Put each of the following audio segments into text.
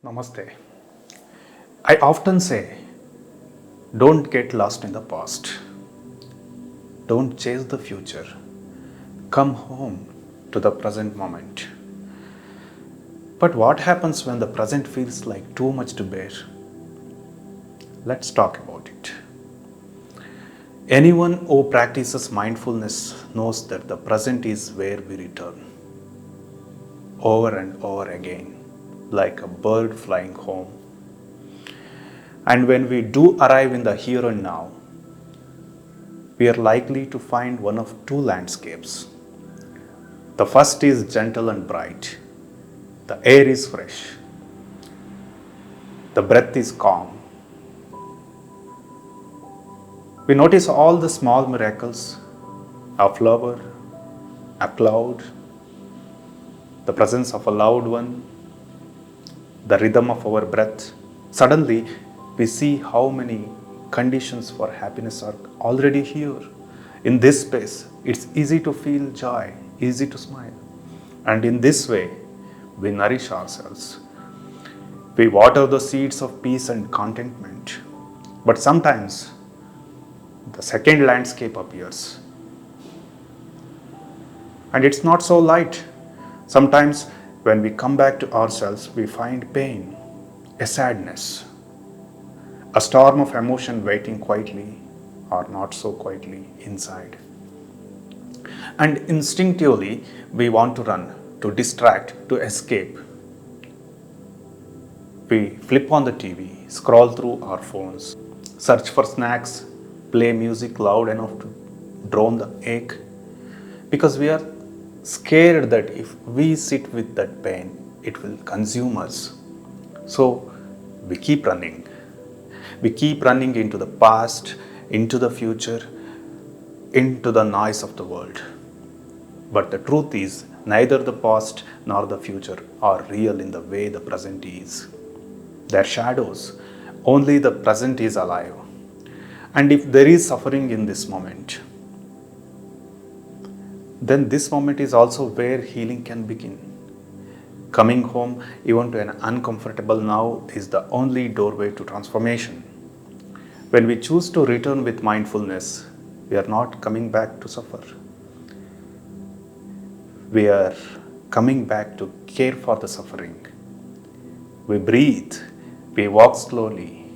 Namaste. I often say, don't get lost in the past. Don't chase the future. Come home to the present moment. But what happens when the present feels like too much to bear? Let's talk about it. Anyone who practices mindfulness knows that the present is where we return. Over and over again, like a bird flying home. And when we do arrive in the here and now, we are likely to find one of two landscapes. The first is gentle and bright. The air is fresh. The breath is calm. We notice all the small miracles, a flower, a cloud, the presence of a loved one, the rhythm of our breath. Suddenly, we see how many conditions for happiness are already here. In this space, it's easy to feel joy, easy to smile. And in this way, we nourish ourselves. We water the seeds of peace and contentment. But sometimes, the second landscape appears. And it's not so light. Sometimes, when we come back to ourselves, we find pain, a sadness, a storm of emotion waiting quietly or not so quietly inside. And instinctively, we want to run, to distract, to escape. We flip on the TV, scroll through our phones, search for snacks, play music loud enough to drown the ache, because we are scared that if we sit with that pain, it will consume us. So we keep running. We keep running into the past, into the future, into the noise of the world. But the truth is, neither the past nor the future are real in the way the present is. They're shadows. Only the present is alive. And if there is suffering in this moment, then this moment is also where healing can begin. Coming home, even to an uncomfortable now, is the only doorway to transformation. When we choose to return with mindfulness, we are not coming back to suffer. We are coming back to care for the suffering. We breathe, we walk slowly.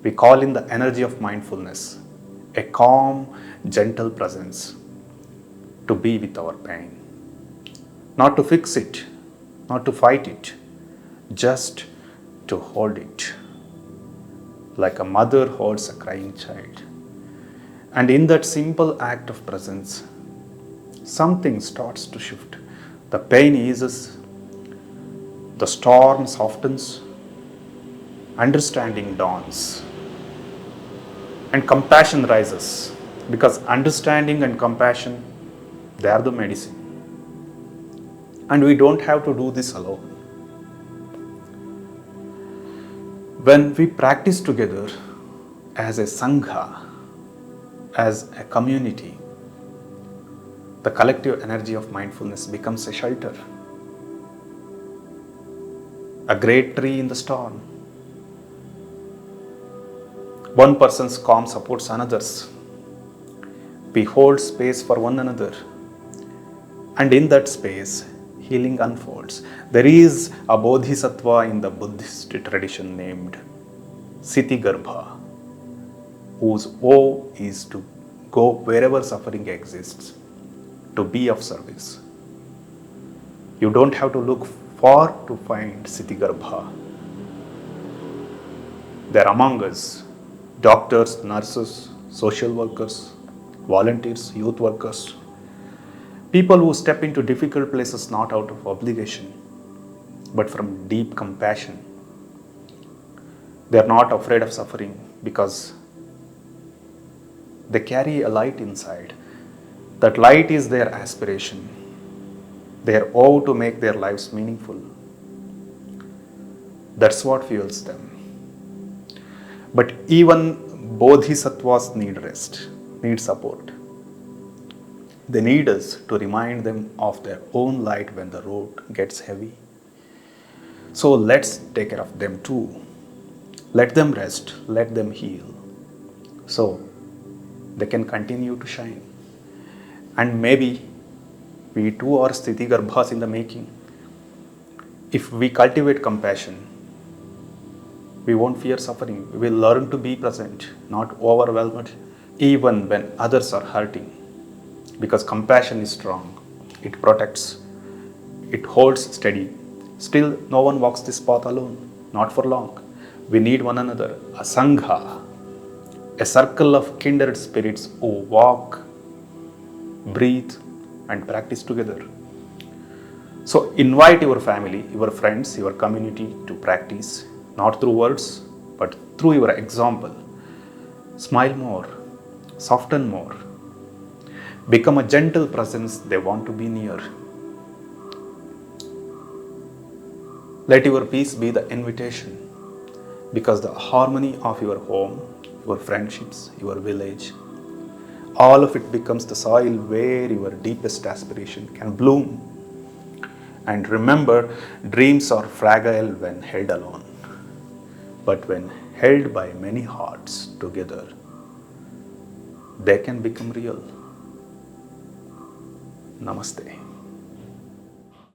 We call in the energy of mindfulness, a calm, gentle presence to be with our pain. Not to fix it, not to fight it, just to hold it. Like a mother holds a crying child. And in that simple act of presence, something starts to shift. The pain eases, the storm softens, understanding dawns, and compassion rises. Because understanding and compassion, they are the medicine. And we don't have to do this alone. When we practice together as a sangha, as a community, the collective energy of mindfulness becomes a shelter, a great tree in the storm. One person's calm supports another's. We hold space for one another. And in that space, healing unfolds. There is a Bodhisattva in the Buddhist tradition named ksitigarbha, whose vow is to go wherever suffering exists, to be of service. You don't have to look far to find ksitigarbha. They're among us, doctors, nurses, social workers, volunteers, youth workers, people who step into difficult places not out of obligation, but from deep compassion. They are not afraid of suffering because they carry a light inside. That light is their aspiration, their vow to make their lives meaningful. That's what fuels them. But even bodhisattvas need rest, need support. They need us to remind them of their own light when the road gets heavy. So let's take care of them too. Let them rest, let them heal, so they can continue to shine. And maybe we too are ksitigarbhas in the making. If we cultivate compassion, we won't fear suffering. We will learn to be present, not overwhelmed, even when others are hurting. Because compassion is strong, it protects, it holds steady. Still, no one walks this path alone, not for long. We need one another, a sangha, a circle of kindred spirits who walk, breathe, and practice together. So invite your family, your friends, your community to practice, not through words, but through your example. Smile more, soften more, become a gentle presence they want to be near. Let your peace be the invitation, because the harmony of your home, your friendships, your village, all of it becomes the soil where your deepest aspiration can bloom. And remember, dreams are fragile when held alone, but when held by many hearts together, they can become real. Namaste.